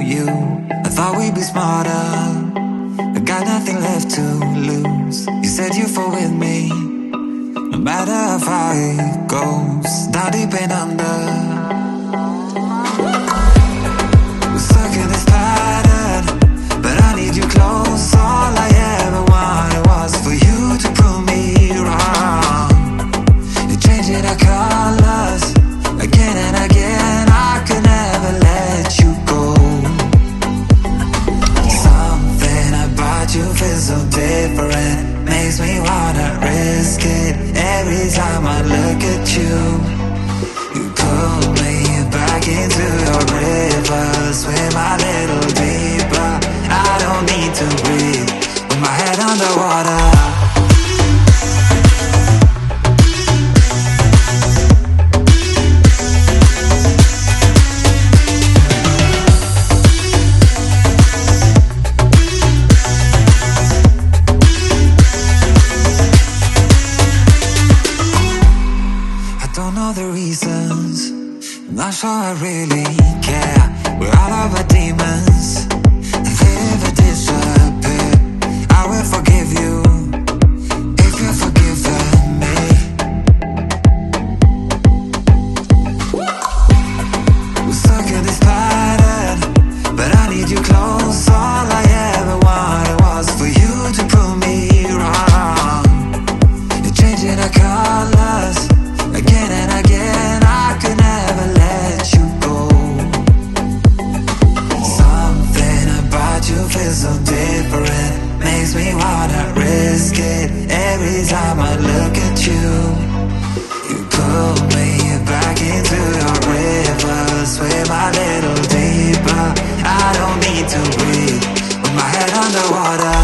you. I thought we'd be smarter, I got nothing left to lose. You said you fall with me, no matter how far it goes, down deep and under. We're stuck in this pattern, but I need you close. All I ever wanted was for you to prove me wrong. You're changing our colors again and again. I could never let you go. Something about you feels so different, makes me wanna risk it. Every time I look at you, you pull me back into your river. Swim a little deeper, I don't need to breathe with my head underwater. Not sure I really care. We're all of our demons, and they never disappear. I will forgive you if you're forgiven me. We're stuck in this pattern, but I need you close. All I ever wanted was for you to prove me wrong. You're changing our colors again and again. I could never let you go. Something about you feels so different, makes me wanna risk it. Every time I look at you, you pull me back into your river. Swim a little deeper, I don't need to breathe with my head underwater.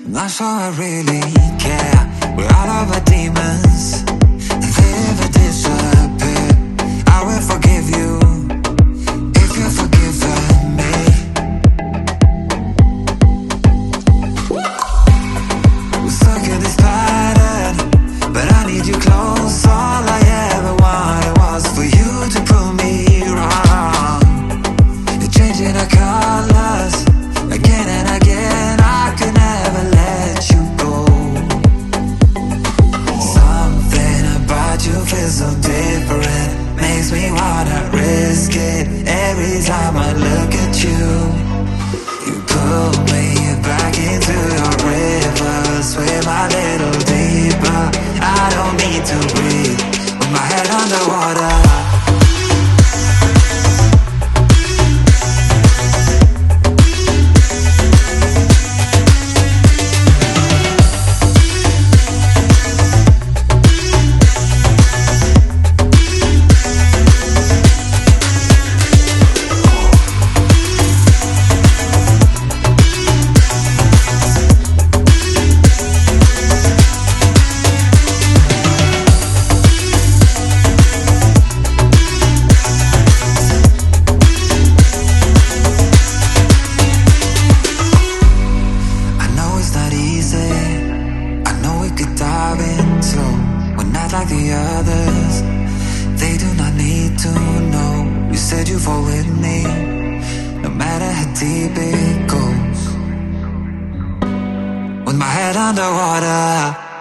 Not sure I really care. We're all of our demons, and they never not like the others. They do not need to know. You said you fall with me, no matter how deep it goes. With my head underwater,